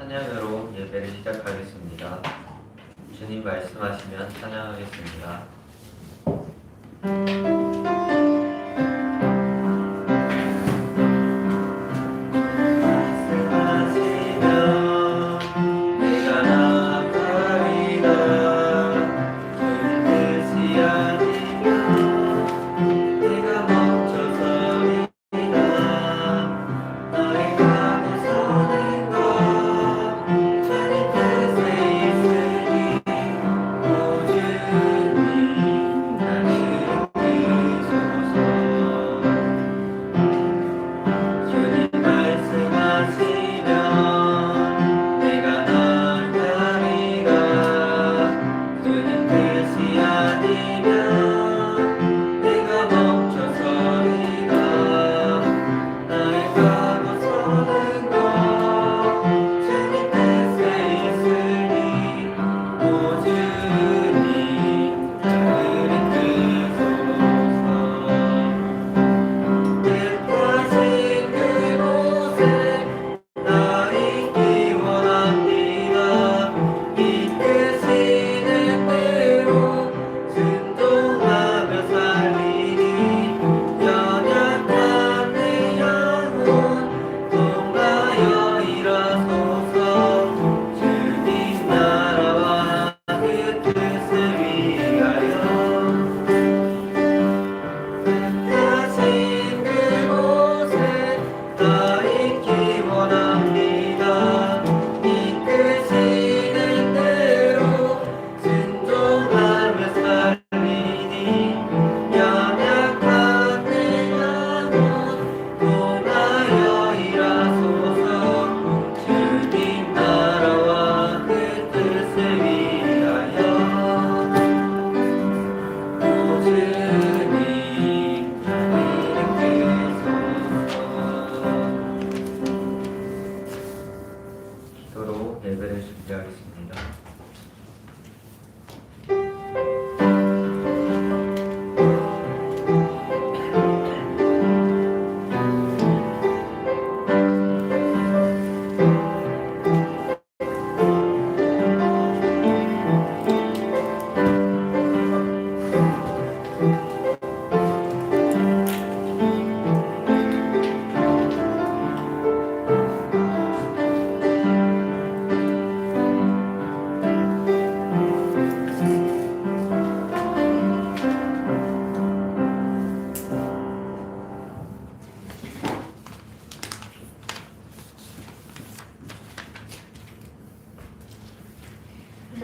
찬양으로 예배를 시작하겠습니다. 주님 말씀하시면 찬양하겠습니다. 예배를 준비하겠습니다.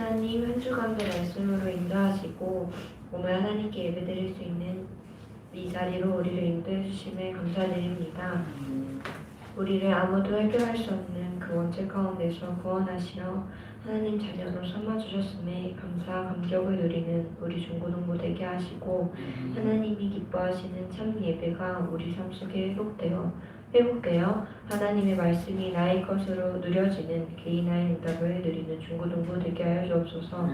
하나님, 한 주간도 말씀으로 인도하시고 오늘 하나님께 예배드릴 수 있는 이 자리로 우리를 인도해 주심에 감사드립니다. 우리를 아무도 해결할 수 없는 그 원죄 가운데서 구원하시어 하나님 자녀로 삼아주셨음에 감사 감격을 누리는 우리 중고등부 되게 하시고 하나님이 기뻐하시는 참 예배가 우리 삶 속에 회복되어 하나님의 말씀이 나의 것으로 누려지는 개인화의 응답을 누리는 중고등부 되게 하여 주옵소서.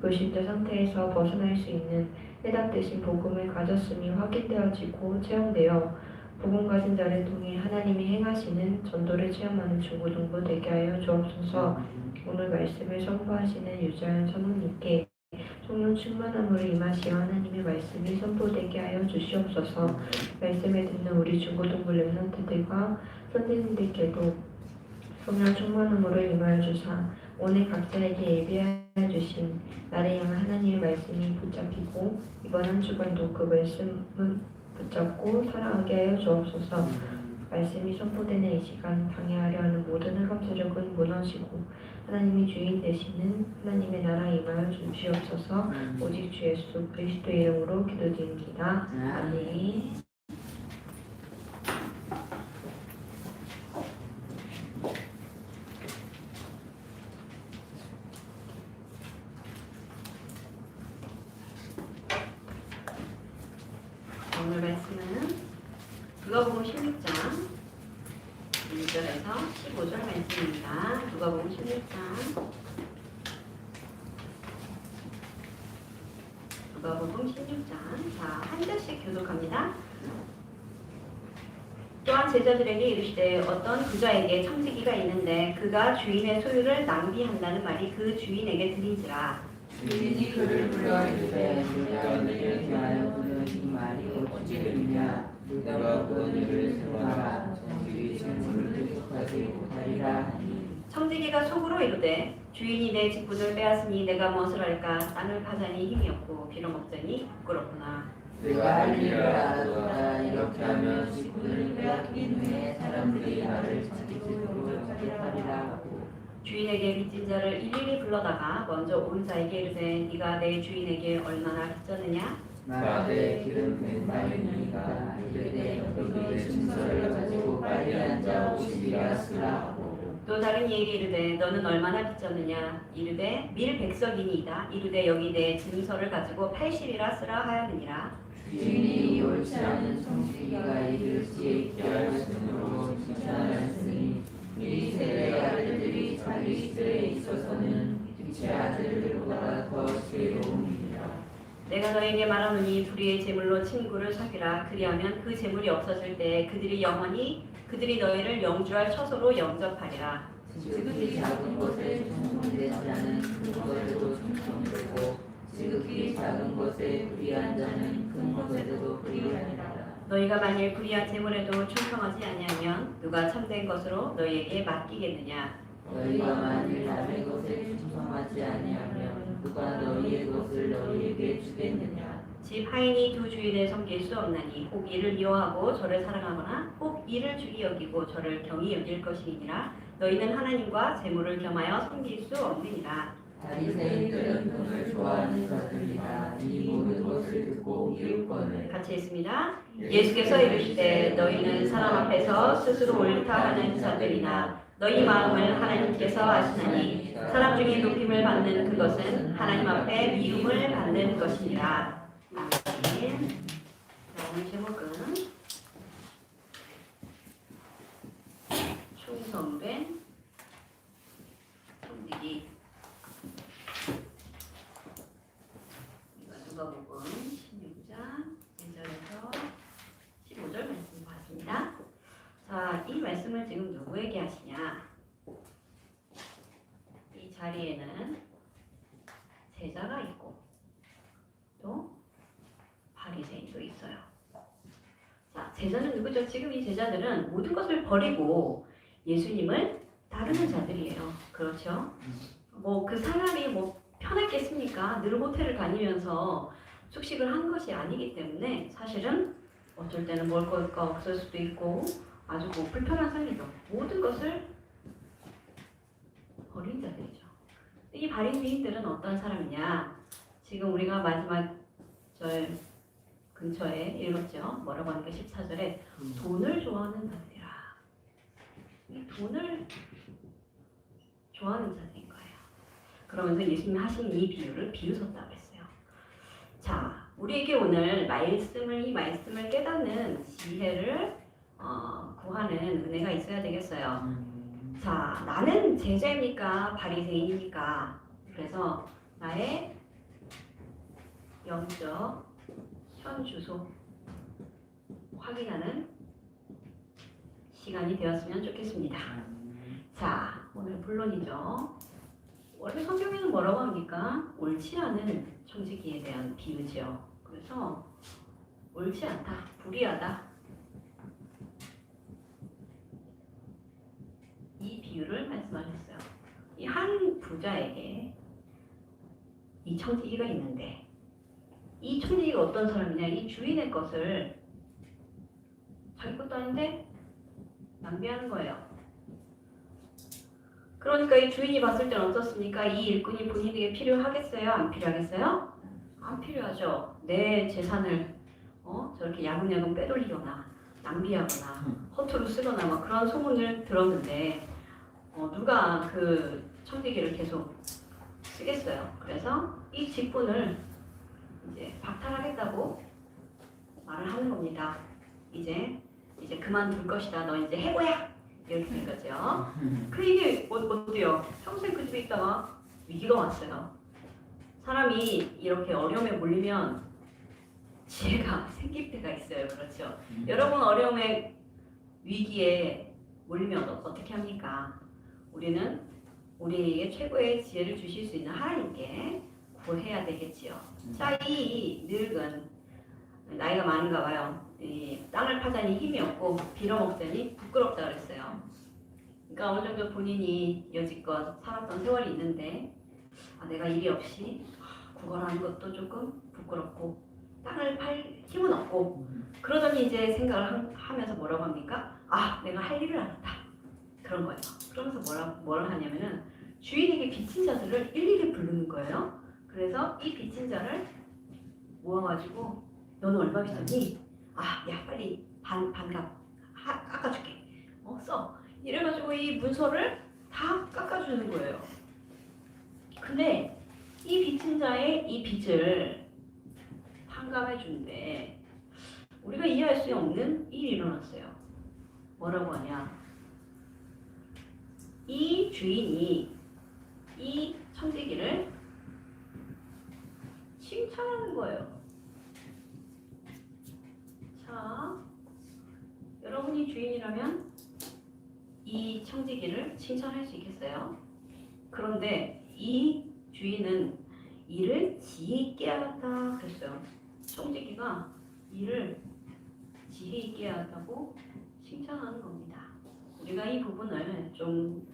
불신자 상태에서 벗어날 수 있는 해답되신 복음을 가졌음이 확인되어지고 체험되어 복음 가진 자를 통해 하나님이 행하시는 전도를 체험하는 중고등부 되게 하여 주옵소서. 오늘 말씀을 선포하시는 유자연 사모님께 성령 충만함으로 임하시어 하나님의 말씀이 선포되게 하여 주시옵소서. 말씀을 듣는 우리 중고등부 렘넌트들과 선생님들께도 성령 충만함으로 임하여 주사 오늘 각자에게 예비하여 주신 나를 향한 하나님의 말씀이 붙잡히고 이번 한 주간도 그 말씀을 붙잡고 살아가게 하여 주옵소서. 말씀이 선포되는 이 시간 방해하려 하는 모든 흑암 세력은 무너지고 하나님이 주인 되시는 하나님의 나라에 임하여 주시옵소서. 오직 주 예수 그리스도의 이름으로 기도드립니다. 아멘. 오늘 말씀은 누가복음 16장 1절에서 15절 말씀입니다. 누가복음 16장 누가복음 16장 자, 한 절씩 교독합니다. 또한 제자들에게 이르시되 어떤 부자에게 청지기가 있는데 그가 주인의 소유를 낭비한다는 말이 그 주인에게 들린지라. 주인이 그를 불러 이르되 내가 너에게 대하여 그는 이 말이 어찌 되느냐 누가 그 일을 생각하라 청지기 재물을 계속하지 못하리라 하니 청지기가 속으로 이르되 주인이 내 직분을 빼앗으니 내가 무엇을 할까? 땅을 파자니 힘이 없고 빌어먹자니 부끄럽구나. 내가 할 일을 알아두라 이렇게 하면 직분을 빼앗긴 후에 사람들이 나를 자기 집으로 영접하리라 하고 주인에게 빚진 자를 일일이 불러다가 먼저 온 자에게 이르되 네가 내 주인에게 얼마나 빚졌느냐? 말하되 기름 100마리니까 이르되 여기 증서를 가지고 빨리 앉아 50이라 쓰라 하고 또 다른 이에게 이르되 너는 얼마나 빚졌느냐? 이르되 밀 100석이니이다. 이르되 여기 내 증서를 가지고 80이라 쓰라 하였느니라. 주인이 옳지 않은 청지기가 이를 지혜 있게 하였으므로 칭찬하였으니 이 세대 아들들이 자기 시대에 있어서는 빛의 아들들보다 더 지혜로움이니라. 내가 너에게 말하노니 불의의 제물로 친구를 사귀라. 그리하면 그 제물이 없어질 때 그들이 영원히 그들이 너희를 영주할 처소로 영접하리라. 지극히 작은 것에 충성되지 않은 큰 것에도 충성되고 지극히 작은 것에 불의한 자는 큰 것에도 불의하리라. 너희가 만일 불의한 제물에도 충성하지 아니하면 누가 참된 것으로 너희에게 맡기겠느냐? 너희가 만일 남의 것에 충성하지 아니하면 누가 너희의 것을 너희에게 주겠느냐? 집 하인이 두 주인을 섬길 수 없나니 혹 이를 미워하고 저를 사랑하거나 혹 이를 주기 여기고 저를 경히 여길 것이니라. 너희는 하나님과 재물을 겸하여 섬길 수 없느니라. 바리새인들은 돈을 좋아하는 자들이라. 이 모든 것을 듣고 이웃권을 같이 읽습니다. 예수께서 이르시되 너희는 사람 앞에서 스스로 옳다 하는 자들이나 너희 마음을 하나님께서 아시나니 사람 중에 높임을 받는 그것은 하나님 앞에 미움을 받는 것이니라. 아멘. 자, 오늘 제목은 충성된 청지기. 누가복음 16장 1절에서 15절 말씀 봤습니다. 자, 이 말씀을 지금 누구에게 하시냐? 이 자리에는 제자가 있고 또 바리새인도 있어요. 자, 제자는 누구죠? 지금 이 제자들은 모든 것을 버리고 예수님을 따르는 자들이에요. 그렇죠? 뭐 그 사람이 뭐 편했겠습니까? 늘 호텔을 다니면서 숙식을 한 것이 아니기 때문에 사실은 어쩔 때는 먹을 거가 없을 수도 있고 아주 뭐 불편한 삶이죠. 모든 것을 버린 자들이죠. 이 바리새인들은 어떤 사람이냐? 지금 우리가 마지막 절 근처에 읽었죠. 뭐라고 하니까 14절에 돈을 좋아하는 자들이라. 이 돈을 좋아하는 자들인 거예요. 그러면서 예수님이 하신 이 비유를 비유섰다고 했어요. 자, 우리에게 오늘 이 말씀을 깨닫는 지혜를 구하는 은혜가 있어야 되겠어요. 자, 나는 제자입니까? 바리새인입니까? 그래서 나의 영적 현 주소 확인하는 시간이 되었으면 좋겠습니다. 자, 오늘 본론이죠. 원래 성경에는 뭐라고 합니까? 옳지 않은 청지기에 대한 비유죠. 그래서 옳지 않다, 불의하다. 이 비유를 말씀하셨어요. 이 한 부자에게 이 청지기가 있는데 이 청지기가 어떤 사람이냐? 이 주인의 것을 자기 것도 아닌데 낭비하는 거예요. 그러니까 이 주인이 봤을 때는 어떻습니까? 이 일꾼이 본인에게 필요하겠어요? 안 필요하겠어요? 안 필요하죠. 내 재산을 저렇게 야금야금 빼돌리거나 낭비하거나 허투루 쓰거나 막 그런 소문을 들었는데 누가 그 청지기를 계속 쓰겠어요. 그래서 이 직분을 이제 박탈하겠다고 말을 하는 겁니다. 이제 그만둘 것이다. 너 이제 해고야. 이렇게 된 거죠. 그 이게 어때요? 평생 그 집에 있다가 위기가 왔어요. 사람이 이렇게 어려움에 몰리면 지혜가 생길 때가 있어요. 그렇죠? 여러분 어려움에 위기에 몰리면 어떻게 합니까? 우리는 우리에게 최고의 지혜를 주실 수 있는 하나님께 구해야 되겠지요. 자, 이 늙은 나이가 많은가 봐요. 이 땅을 파자니 힘이 없고 빌어먹자니 부끄럽다 그랬어요. 그러니까 어느 정도 본인이 여지껏 살았던 세월이 있는데 내가 일이 없이 구걸하는 것도 조금 부끄럽고 땅을 팔 힘은 없고 그러더니 이제 생각을 하면서 뭐라고 합니까? 내가 할 일을 안 한다. 그런 거예요. 그러면서 뭘 하냐면은 주인에게 빚진 자들을 일일이 부르는 거예요. 그래서 이 빚진 자를 모아가지고 너는 얼마 빚졌니? 야 빨리 반값 깎아줄게. 써. 이래가지고 이 문서를 다 깎아주는 거예요. 근데 이 빚진 자의 이 빚을 판감해 주는데 우리가 이해할 수 없는 일이 일어났어요. 뭐라고 하냐? 이 주인이 이 청지기를 칭찬하는 거예요. 자, 여러분이 주인이라면 이 청지기를 칭찬할 수 있겠어요? 그런데 이 주인은 일을 지혜 있게 하였다 그랬어요. 청지기가 일을 지혜 있게 하였다고 칭찬하는 겁니다. 우리가 이 부분을 좀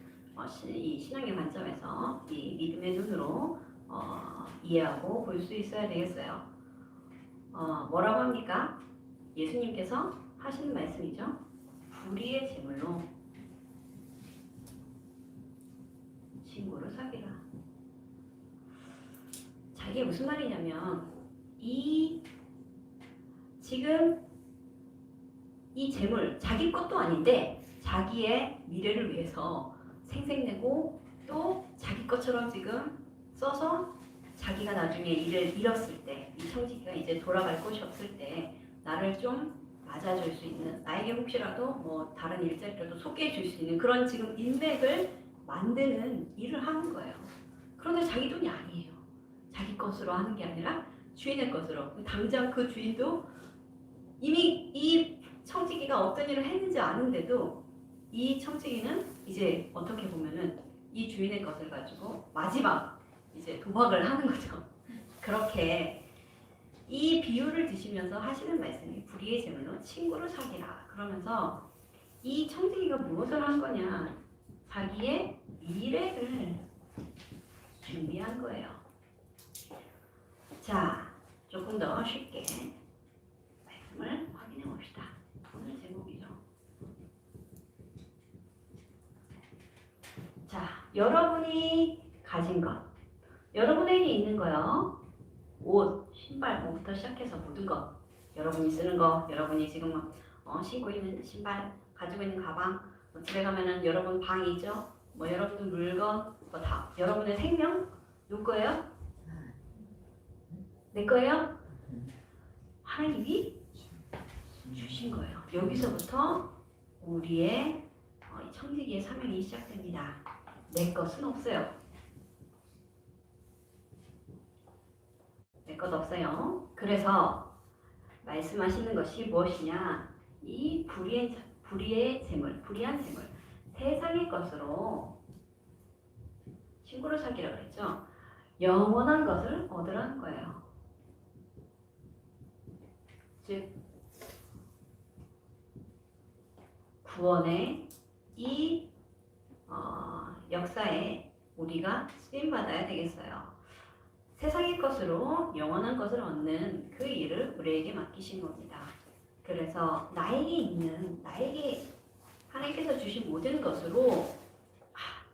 이 신앙의 관점에서 이 믿음의 눈으로 이해하고 볼 수 있어야 되겠어요. 뭐라고 합니까? 예수님께서 하시는 말씀이죠. 불의의 제물로 친구를 사귀라. 자, 이게 무슨 말이냐면 지금 이 재물 자기 것도 아닌데 자기의 미래를 위해서 생색내고 또 자기 것처럼 지금 써서 자기가 나중에 일을 잃었을 때 이 청지기가 이제 돌아갈 곳이 없을 때 나를 좀 맞아줄 수 있는 나에게 혹시라도 뭐 다른 일자리라도 소개해 줄 수 있는 그런 지금 인맥을 만드는 일을 하는 거예요. 그런데 자기 돈이 아니에요. 자기 것으로 하는 게 아니라 주인의 것으로. 당장 그 주인도 이미 이 청지기가 어떤 일을 했는지 아는데도 이 청지기는 이제 어떻게 보면은 이 주인의 것을 가지고 마지막 이제 도박을 하는 거죠. 그렇게 이 비유를 드시면서 하시는 말씀이 불의의 제물로 친구를 사귀라. 그러면서 이 청지기가 무엇을 한 거냐? 자기의 미래를 준비한 거예요. 자, 조금 더 쉽게 말씀을 확인해 봅시다. 오늘 제목이죠. 자, 여러분이 가진 것, 여러분에게 있는 거요. 옷, 신발, 뭐부터 시작해서 모든 것, 여러분이 쓰는 거, 여러분이 지금 신고 있는 신발, 가지고 있는 가방, 집에 가면은 여러분 방이죠. 뭐 여러분들 물건, 뭐 다 여러분의 생명 누구 거예요? 내 거예요? 하나님이 주신 거예요. 여기서부터 우리의 청지기의 사명이 시작됩니다. 내 것은 없어요. 내 것 없어요. 그래서 말씀하시는 것이 무엇이냐? 이 불의의 재물, 불의한 재물, 세상의 것으로 친구를 사귀라 그랬죠. 영원한 것을 얻으라는 거예요. 즉 구원의 이 역사에 우리가 쓰임받아야 되겠어요. 세상의 것으로 영원한 것을 얻는 그 일을 우리에게 맡기신 겁니다. 그래서 나에게 하나님께서 주신 모든 것으로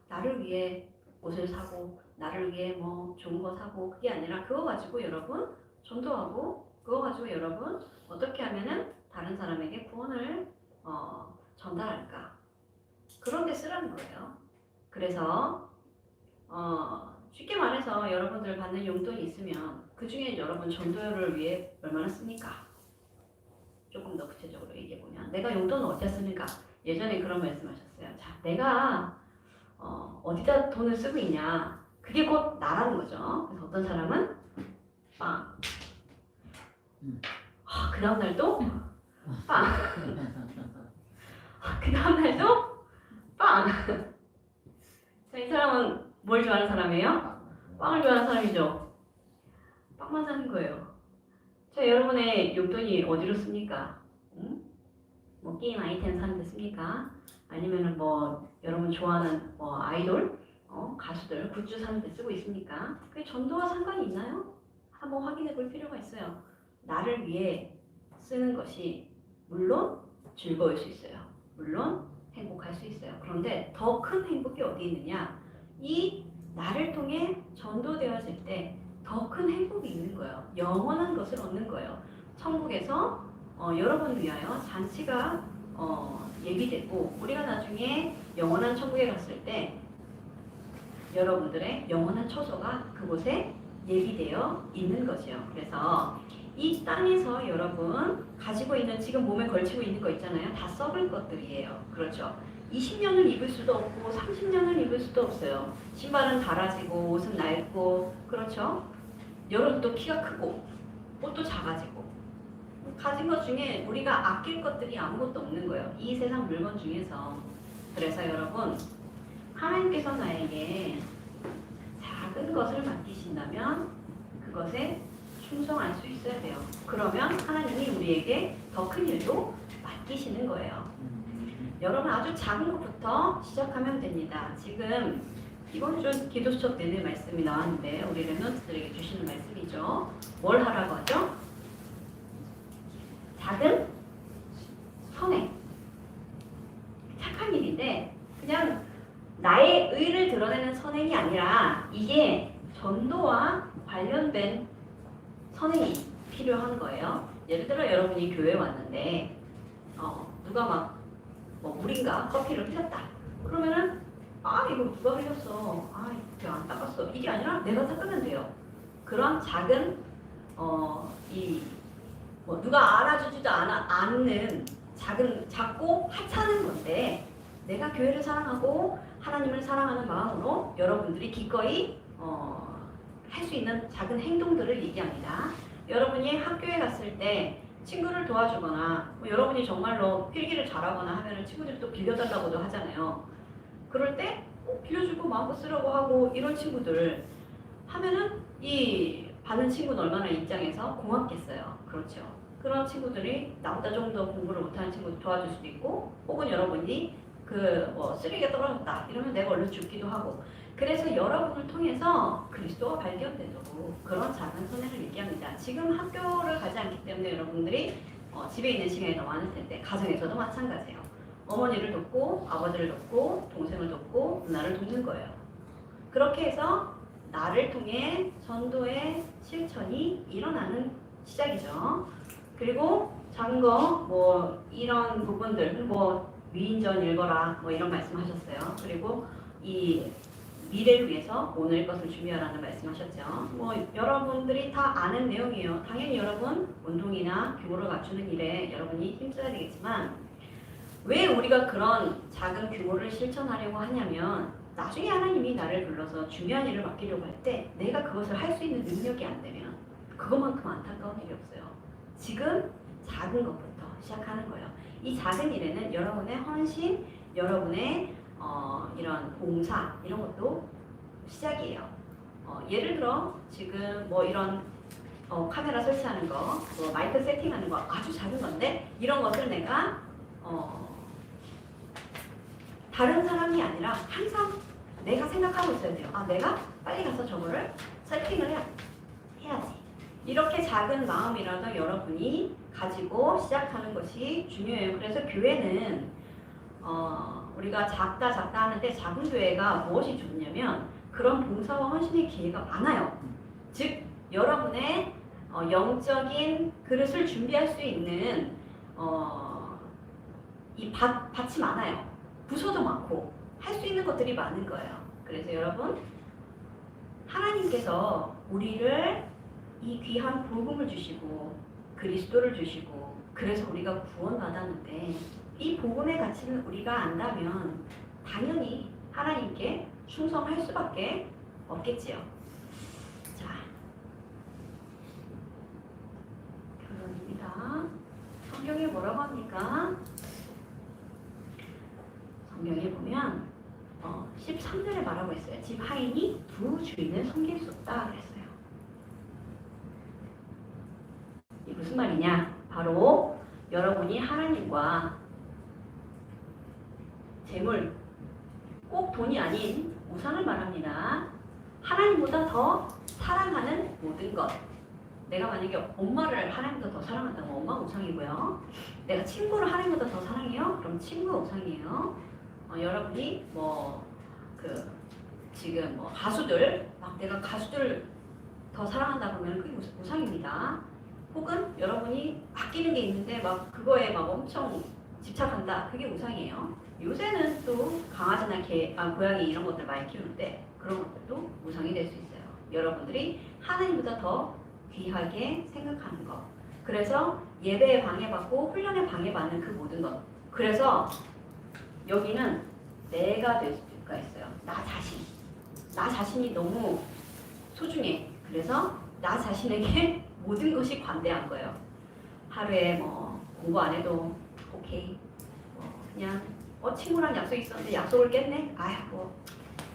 나를 위해 옷을 사고 나를 위해 뭐 좋은 거 사고 그게 아니라 그거 가지고 여러분 전도하고 그거 가지고 여러분 어떻게 하면은 다른 사람에게 구원을 전달할까 그런 데 쓰라는 거예요. 그래서 쉽게 말해서 여러분들 받는 용돈이 있으면 그 중에 여러분 전도를 위해 얼마나 씁니까? 조금 더 구체적으로 얘기해보면 내가 용돈을 어디다 쓰는가? 예전에 그런 말씀하셨어요. 자, 내가 어디다 돈을 쓰고 있냐? 그게 곧 나라는 거죠. 그래서 어떤 사람은 빵. 그 다음날 또 빵. 그 다음날도 빵. 자, 이 사람은 뭘 좋아하는 사람이에요? 빵을 좋아하는 사람이죠. 빵만 사는 거예요. 자, 여러분의 용돈이 어디로 씁니까? 응? 뭐 게임 아이템 사는 데 씁니까? 아니면은 뭐 여러분 좋아하는 뭐 아이돌, 가수들 굿즈 사는 데 쓰고 있습니까? 그게 전도와 상관이 있나요? 한번 확인해 볼 필요가 있어요. 나를 위해 쓰는 것이 물론 즐거울 수 있어요. 물론 행복할 수 있어요. 그런데 더 큰 행복이 어디 있느냐? 이 나를 통해 전도되어질 때 더 큰 행복이 있는 거예요. 영원한 것을 얻는 거예요. 천국에서 여러분을 위하여 잔치가 예비되고 우리가 나중에 영원한 천국에 갔을 때 여러분들의 영원한 처소가 그곳에 예비되어 있는 거죠. 그래서 이 땅에서 여러분 가지고 있는 지금 몸에 걸치고 있는 거 있잖아요. 다 썩을 것들이에요. 그렇죠. 20년을 입을 수도 없고 30년을 입을 수도 없어요. 신발은 닳아지고 옷은 낡고 그렇죠. 여러분도 키가 크고 옷도 작아지고 가진 것 중에 우리가 아낄 것들이 아무것도 없는 거예요. 이 세상 물건 중에서. 그래서 여러분 하나님께서 나에게 작은 것을 맡기신다면 그것에 충성할 수 있어야 돼요. 그러면 하나님이 우리에게 더 큰 일도 맡기시는 거예요. 여러분 아주 작은 것부터 시작하면 됩니다. 지금 이번 주 기도 수업 내내 말씀이 나왔는데 우리 랩런트들에게 주시는 말씀이죠. 뭘 하라고 하죠? 작은 선행. 착한 일인데 그냥 나의 의를 드러내는 선행이 아니라 이게 전도와 관련된 선행이 필요한 거예요. 예를 들어 여러분이 교회에 왔는데 누가 막 물인가 커피를 흘렸다. 그러면은 이거 누가 흘렸어? 이거 안 닦았어. 이게 아니라 내가 닦으면 돼요. 그런 작은 누가 알아주지도 않는 작고 하찮은 건데 내가 교회를 사랑하고 하나님을 사랑하는 마음으로 여러분들이 기꺼이 할 수 있는 작은 행동들을 얘기합니다. 여러분이 학교에 갔을 때 친구를 도와주거나 여러분이 정말로 필기를 잘하거나 하면 친구들이 또 빌려달라고도 하잖아요. 그럴 때 빌려주고 마음껏 쓰라고 하고 이런 친구들 하면은 이 받는 친구는 얼마나 입장에서 고맙겠어요. 그렇죠. 그런 친구들이 나보다 좀 더 공부를 못하는 친구를 도와줄 수도 있고 혹은 여러분이 쓰레기가 떨어졌다 이러면 내가 얼른 줍기도 하고 그래서 여러분을 통해서 그리스도가 발견되고 그런 작은 선행을 얘기합니다. 지금 학교를 가지 않기 때문에 여러분들이 집에 있는 시간이 더 많을 텐데 가정에서도 마찬가지예요. 어머니를 돕고 아버지를 돕고 동생을 돕고 누나를 돕는 거예요. 그렇게 해서 나를 통해 전도의 실천이 일어나는 시작이죠. 그리고 작은 거 이런 부분들 위인전 읽어라 이런 말씀하셨어요. 그리고 이 미래를 위해서 오늘 것을 준비하라는 말씀하셨죠. 여러분들이 다 아는 내용이에요. 당연히 여러분 운동이나 규모를 갖추는 일에 여러분이 힘써야 되겠지만 왜 우리가 그런 작은 규모를 실천하려고 하냐면 나중에 하나님이 나를 불러서 중요한 일을 맡기려고 할 때 내가 그것을 할 수 있는 능력이 안 되면 그것만큼 안타까운 일이 없어요. 지금 작은 것부터 시작하는 거예요. 이 작은 일에는 여러분의 헌신, 여러분의 이런 봉사 이런 것도 시작이에요. 예를 들어 지금 이런 카메라 설치하는 거, 마이크 세팅하는 거 아주 작은 건데 이런 것을 내가 다른 사람이 아니라 항상 내가 생각하고 있어야 돼요. 내가 빨리 가서 저거를 세팅을 해야지. 이렇게 작은 마음이라도 여러분이 가지고 시작하는 것이 중요해요. 그래서 교회는 우리가 작다 하는데 작은 교회가 무엇이 좋냐면 그런 봉사와 헌신의 기회가 많아요. 즉 여러분의 영적인 그릇을 준비할 수 있는 이 밭이 많아요. 부서도 많고 할 수 있는 것들이 많은 거예요. 그래서 여러분 하나님께서 우리를 이 귀한 복음을 주시고 그리스도를 주시고 그래서 우리가 구원받았는데 이 복음의 가치는 우리가 안다면 당연히 하나님께 충성할 수밖에 없겠지요. 자, 결론입니다. 성경에 뭐라고 합니까? 성경에 보면 13절에 말하고 있어요. 집 하인이 두 주인을 섬길 수 없다 그랬어요. 이게 무슨 말이냐? 바로 여러분이 하나님과 재물, 꼭 돈이 아닌 우상을 말합니다. 하나님보다 더 사랑하는 모든 것. 내가 만약에 엄마를 하나님보다 더 사랑한다면 엄마 우상이고요. 내가 친구를 하나님보다 더 사랑해요? 그럼 친구가 우상이에요. 여러분이 지금 가수들 막 내가 가수들 더 사랑한다 그러면 그게 우상입니다. 혹은 여러분이 아끼는 게 있는데 막 그거에 막 엄청 집착한다. 그게 우상이에요. 요새는 또 강아지나 고양이 이런 것들 많이 키우는데 그런 것들도 우상이 될 수 있어요. 여러분들이 하나님보다 더 귀하게 생각하는 것. 그래서 예배에 방해받고 훈련에 방해받는 그 모든 것. 그래서 여기는 내가 될 수가 있어요. 나 자신이 너무 소중해. 그래서 나 자신에게 모든 것이 관대한 거예요. 하루에 공부 안 해도 오케이. 그냥 친구랑 약속 있었는데 약속을 깼네.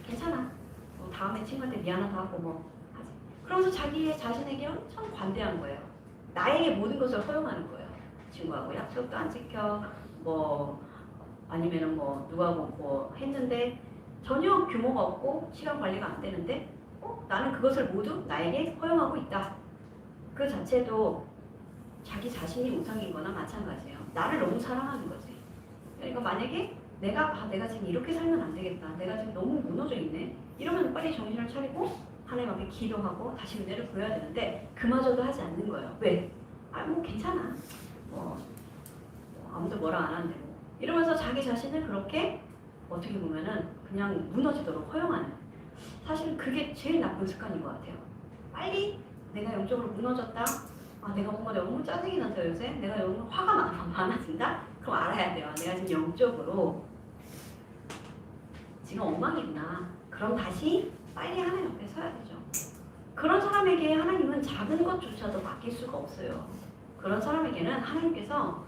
괜찮아. 다음에 친구한테 미안하다 하고 하지. 그러면서 자기 자신에게 엄청 관대한 거예요. 나에게 모든 것을 허용하는 거예요. 친구하고 약속도 안 지켜. 아니면은 누구하고 했는데 전혀 규모가 없고 시간 관리가 안 되는데 나는 그것을 모두 나에게 허용하고 있다. 그 자체도 자기 자신이 우상인 거나 마찬가지예요. 나를 너무 사랑하는 거지. 그러니까 만약에 내가 지금 이렇게 살면 안 되겠다. 내가 지금 너무 무너져 있네. 이러면 빨리 정신을 차리고 하나님 앞에 기도하고 다시 은혜를 구해야 되는데 그마저도 하지 않는 거예요. 왜? 괜찮아. 아무도 뭐라 안 하는데 이러면서 자기 자신을 그렇게 어떻게 보면은 그냥 무너지도록 허용하는. 사실 그게 제일 나쁜 습관인 것 같아요. 빨리 내가 영적으로 무너졌다. 내가 뭔가 너무 짜증이 나서 요새 내가 너무 화가 많아진다? 그럼 알아야 돼요. 내가 지금 영적으로 지금 엉망이구나. 그럼 다시 빨리 하나님 앞에 서야 되죠. 그런 사람에게 하나님은 작은 것조차도 맡길 수가 없어요. 그런 사람에게는 하나님께서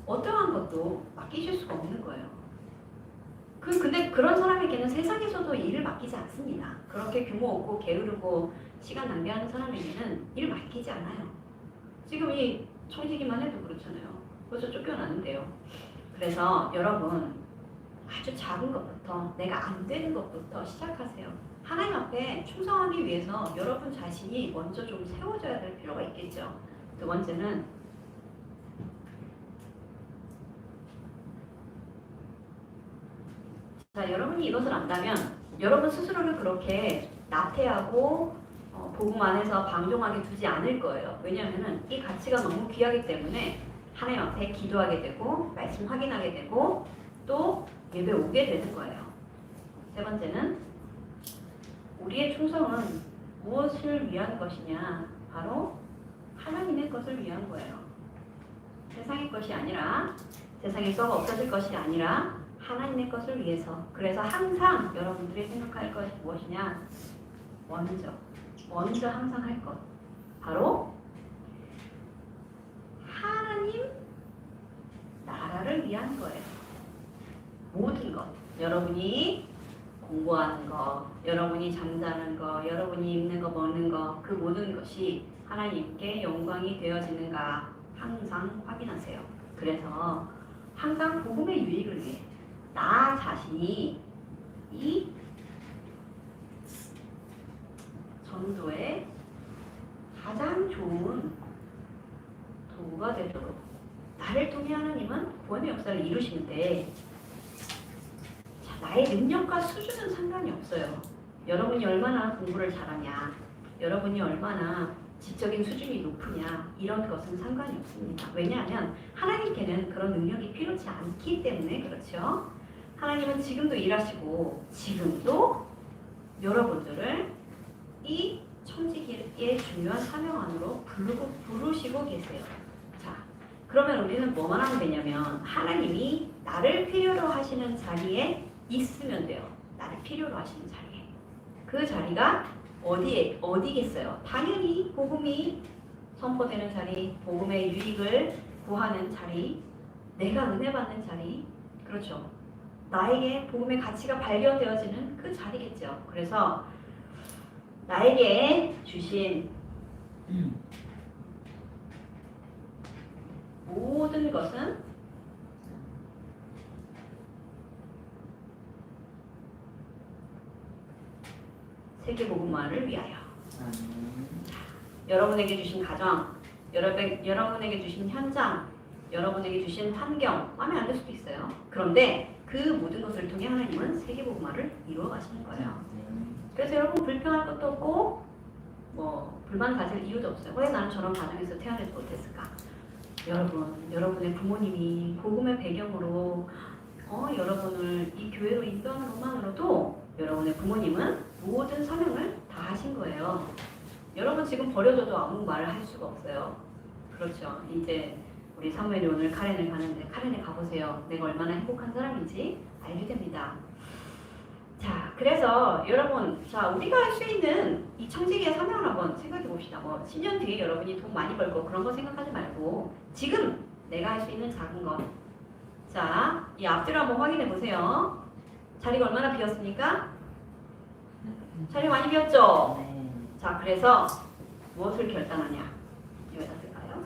어떠한 것도 맡기실 수가 없는 거예요. 근데 그런 사람에게는 세상에서도 일을 맡기지 않습니다. 그렇게 규모 없고 게으르고 시간 낭비하는 사람에게는 일 맡기지 않아요. 지금 이 청지기만 해도 그렇잖아요. 벌써 쫓겨나는데요. 그래서 여러분 아주 작은 것부터 내가 안 되는 것부터 시작하세요. 하나님 앞에 충성하기 위해서 여러분 자신이 먼저 좀 세워져야 될 필요가 있겠죠. 두 번째는 여러분이 이것을 안다면 여러분 스스로를 그렇게 나태하고 복음 안에서 방종하게 두지 않을 거예요. 왜냐하면 이 가치가 너무 귀하기 때문에 하나님 앞에 기도하게 되고 말씀 확인하게 되고 또 예배 오게 되는 거예요. 세 번째는 우리의 충성은 무엇을 위한 것이냐? 바로 하나님의 것을 위한 거예요. 세상의 것이 아니라 세상의 썩어 없어질 것이 아니라 하나님의 것을 위해서. 그래서 항상 여러분들이 생각할 것이 무엇이냐? 먼저 항상 할 것. 바로 하나님 나라를 위한 거예요. 모든 것. 여러분이 공부하는 거, 여러분이 잠자는 거, 여러분이 입는 거, 먹는 거, 그 모든 것이 하나님께 영광이 되어지는가 항상 확인하세요. 그래서 항상 복음의 유익을 위해 나 자신이 이 전도의 가장 좋은 도구가 되도록 나를 통해 하나님은 구원의 역사를 이루시는데 나의 능력과 수준은 상관이 없어요. 여러분이 얼마나 공부를 잘하냐, 여러분이 얼마나 지적인 수준이 높으냐 이런 것은 상관이 없습니다. 왜냐하면 하나님께는 그런 능력이 필요치 않기 때문에 그렇죠. 하나님은 지금도 일하시고 지금도 여러분들을 이 청지기의 중요한 사명 안으로 부르시고 계세요. 자, 그러면 우리는 뭐만 하면 되냐면 하나님이 나를 필요로 하시는 자리에 있으면 돼요. 나를 필요로 하시는 자리에. 그 자리가 어디겠어요? 당연히 복음이 선포되는 자리, 복음의 유익을 구하는 자리, 내가 은혜 받는 자리, 그렇죠. 나에게 복음의 가치가 발견되어지는 그 자리겠죠. 그래서 나에게 주신 모든 것은 세계복음화를 위하여. 여러분에게 주신 가정, 여러분에게 주신 현장, 여러분에게 주신 환경 마음에 안 들 수도 있어요. 그런데 그 모든 것을 통해 하나님은 세계복음화를 이루어 가시는 거예요. 그래서 여러분 불평할 것도 없고 뭐 불만 가질 이유도 없어요. 왜 나는 저런 가정에서 태어나지 못했을까? 여러분의 부모님이 복음의 배경으로 여러분을 이 교회로 인도하는 것만으로도 여러분의 부모님은 모든 사명을 다 하신 거예요. 여러분 지금 버려져도 아무 말을 할 수가 없어요. 그렇죠. 이제 우리 사무엘이 오늘 카렌을 가는데 카렌에 가보세요. 내가 얼마나 행복한 사람인지 알게 됩니다. 자, 그래서 여러분, 자 우리가 할 수 있는 이 청지기의 사명을 한번 생각해 봅시다. 뭐 10년 뒤에 여러분이 돈 많이 벌고 그런 거 생각하지 말고 지금 내가 할 수 있는 작은 것. 자, 이 앞뒤로 한번 확인해 보세요. 자리가 얼마나 비었습니까? 자리 많이 비었죠? 자, 그래서 무엇을 결단하냐? 여기다 쓸까요?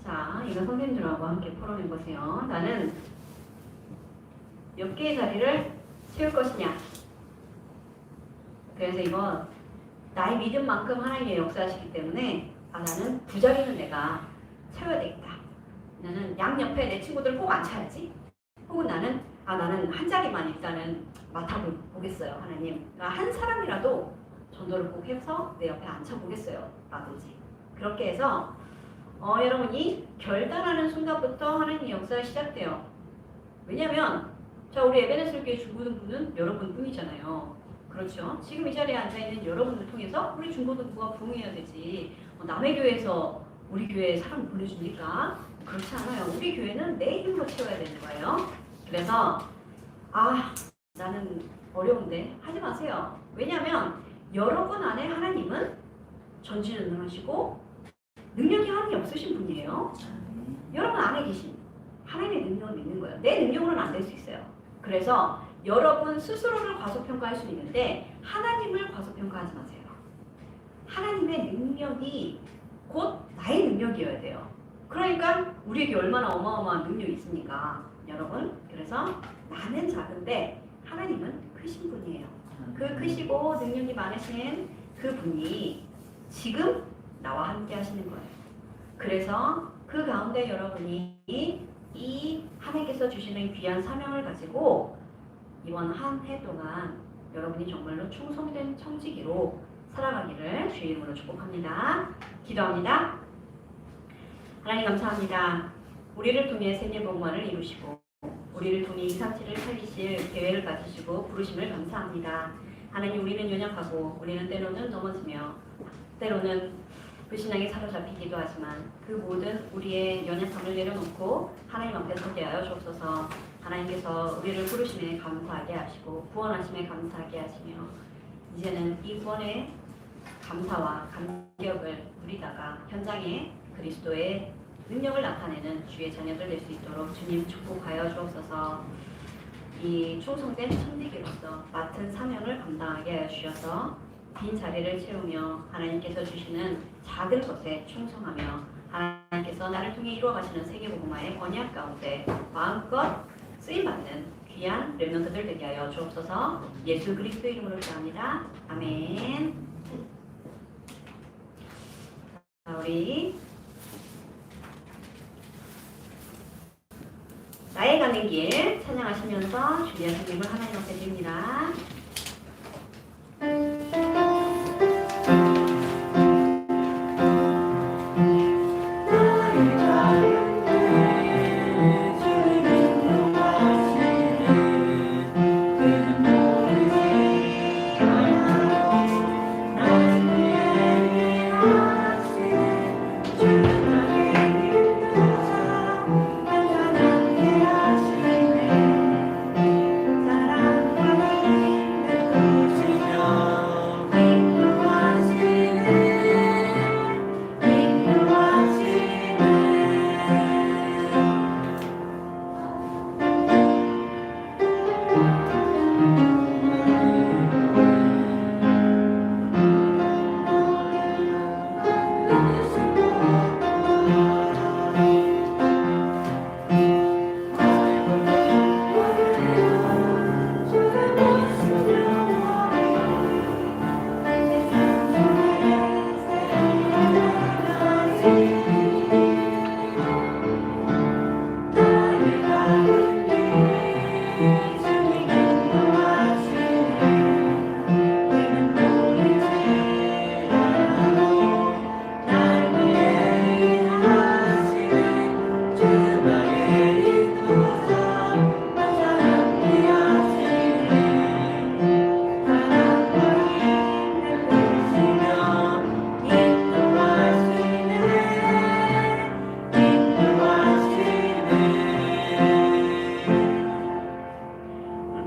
자, 이거 선생님들하고 함께 풀어내 보세요. 나는 몇 개의 자리를 채울 것이냐? 그래서 이건 나의 믿음만큼 하나님의 역사하시기 때문에 나는 두 자리는 내가 채워야 되겠다. 나는 양옆에 내 친구들 꼭 앉혀야지. 혹은 나는 한 자리만 일단은 맡아보겠어요. 하나님. 한 사람이라도 전도를 꼭 해서 내 옆에 앉혀보겠어요. 라든지. 그렇게 해서 여러분이 결단하는 순간부터 하나님의 역사가 시작돼요. 왜냐면 자 우리 에베네스 교회 중고등부는 여러분뿐이잖아요. 그렇죠? 지금 이 자리에 앉아있는 여러분을 통해서 우리 중고등부가 부흥해야 되지. 남의 교회에서 우리 교회에 사람 보내줍니까? 그렇지 않아요. 우리 교회는 내 힘으로 채워야 되는 거예요. 그래서 나는 어려운데 하지 마세요. 왜냐하면 여러분 안에 하나님은 전지전능하시고 능력이 하나님 없으신 분이에요. 여러분 안에 계신 하나님의 능력을 믿는 거예요. 내 능력으로는 안 될 수 있어요. 그래서 여러분 스스로를 과소평가할 수 있는데 하나님을 과소평가하지 마세요. 하나님의 능력이 곧 나의 능력이어야 돼요. 그러니까 우리에게 얼마나 어마어마한 능력이 있습니까? 여러분. 그래서 나는 작은데 하나님은 크신 분이에요. 그 크시고 능력이 많으신 그 분이 지금 나와 함께 하시는 거예요. 그래서 그 가운데 여러분이 이 하나님께서 주시는 귀한 사명을 가지고 이번 한 해 동안 여러분이 정말로 충성된 청지기로 살아가기를 주의 이름으로 축복합니다. 기도합니다. 하나님 감사합니다. 우리를 통해 세계복음화를 이루시고 우리를 통해 237을 살리실 계획을 가지시고 부르심을 감사합니다. 하나님 우리는 연약하고 우리는 때로는 넘어지며 때로는 불신앙에 사로잡히기도 하지만 그 모든 우리의 연약함을 내려놓고 하나님 앞에 서게 하여 주옵소서. 하나님께서 우리를 부르심에 감사하게 하시고 구원하심에 감사하게 하시며 이제는 이 구원의 감사와 감격을 누리다가 현장에 그리스도의 능력을 나타내는 주의 자녀들 될 수 있도록 주님 축복하여 주옵소서. 이 충성된 청지기로서 맡은 사명을 감당하게 하여 주셔서 빈 자리를 채우며 하나님께서 주시는 작은 것에 충성하며 하나님께서 나를 통해 이루어 가시는 세계복음화의 언약 가운데 마음껏 쓰임받는 귀한 렘넌트들 되게 하여 주옵소서. 예수 그리스도 이름으로 기도합니다. 아멘. 자, 우리 나의 가는 길 찬양하시면서 주의 성김을 하나님 앞에 드립니다.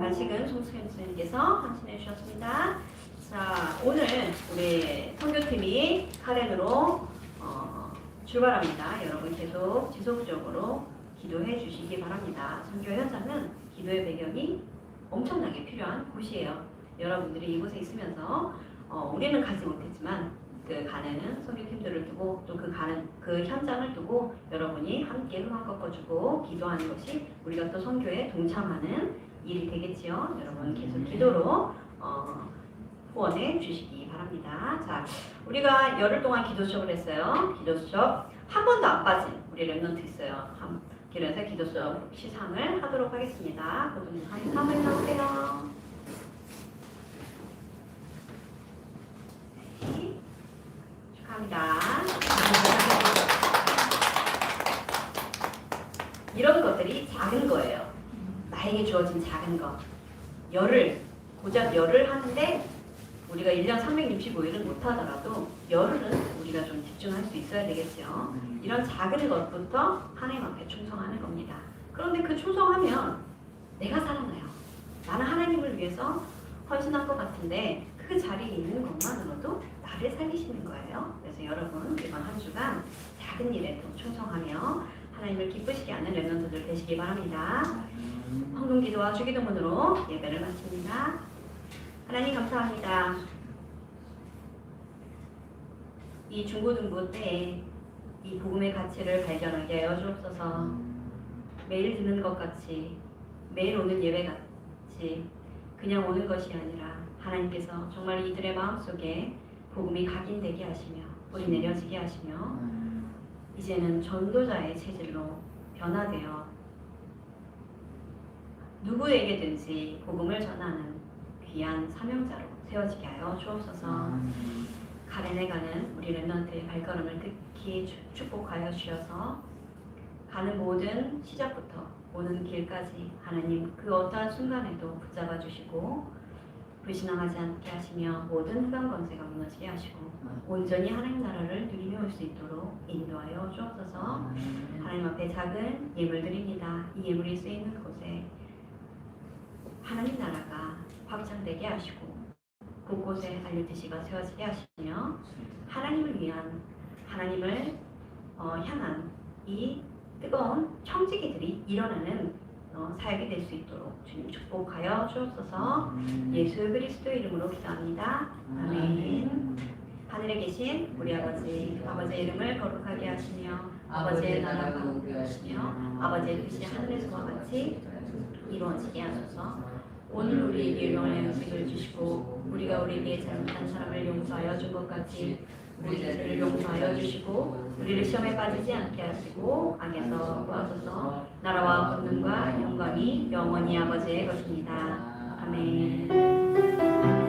간식은 송수현 선생님께서 헌신해 주셨습니다. 자, 오늘 우리 선교팀이 카렌으로 출발합니다. 여러분 계속 지속적으로 기도해 주시기 바랍니다. 선교 현장은 기도의 배경이 엄청나게 필요한 곳이에요. 여러분들이 이곳에 있으면서 우리는 가지 못했지만 그 가는 선교팀들을 두고 또 그 현장을 두고 여러분이 함께 흥을 꺾어주고 기도하는 것이 우리가 또 선교에 동참하는 일이 되겠지요. 여러분 계속 기도로 후원해 주시기 바랍니다. 자, 우리가 열흘 동안 기도 수업을 했어요. 기도 수업 한 번도 안 빠진 우리 랩런트 있어요. 그래서 기도 수업 시상을 하도록 하겠습니다. 모두 한 3분 나오세요. 네, 축하합니다. 이런 것들이 작은 거예요. 나에게 주어진 작은 것. 고작 열흘 하는데 우리가 1년 365일은 못하더라도 열흘은 우리가 좀 집중할 수 있어야 되겠죠. 이런 작은 것부터 하나님 앞에 충성하는 겁니다. 그런데 그 충성하면 내가 살아나요. 나는 하나님을 위해서 헌신한 것 같은데 그 자리에 있는 것만으로도 나를 살리시는 거예요. 그래서 여러분 이번 한 주간 작은 일에 또 충성하며 하나님을 기쁘시게 하는 랩런트들 되시기 바랍니다. 헌금기도와 주기도문으로 예배를 마칩니다. 하나님 감사합니다. 이 중고등부 때에 이 복음의 가치를 발견하게 하여 주옵소서. 매일 듣는 것 같이 매일 오는 예배 같이 그냥 오는 것이 아니라 하나님께서 정말 이들의 마음속에 복음이 각인되게 하시며 뿌리 내려지게 하시며 이제는 전도자의 체질로 변화되어 누구에게든지 복음을 전하는 귀한 사명자로 세워지게 하여 주옵소서. 가렌에 가는 우리 랩런트의 발걸음을 극히 축복하여 주셔서 가는 모든 시작부터 오는 길까지 하나님 그 어떠한 순간에도 붙잡아 주시고 불신앙하지 않게 하시며 모든 흑암 권세가 무너지게 하시고 온전히 하나님 나라를 누리며 올 수 있도록 인도하여 주옵소서. 하나님 앞에 작은 예물 드립니다. 이 예물이 쓰이는 곳에 하나님 나라가 확장되게 하시고 곳곳에 알려지시가 세워지게 하시며 하나님을 위한 하나님을 향한 이 뜨거운 청지기들이 일어나는 사역이 될 수 있도록 주님 축복하여 주옵소서. 예수 그리스도 이름으로 기도합니다. 아멘. 하늘에 계신 우리 아버지의 이름을 거룩하게 하시며 아버지의 나라가 오게 하시며 아버지의 뜻이 하늘에서와 같이 이루어지게 하소서. 오늘 우리에게 일용할 음식을 주시고 우리가 우리에게 잘못한 사람을 용서하여 준 것 같이 우리를 용서하여 주시고 우리를 시험에 빠지지 않게 하시고 악에서 구하소서. 나라와 권능과 영광이 영원히 아버지의 것입니다. 아멘.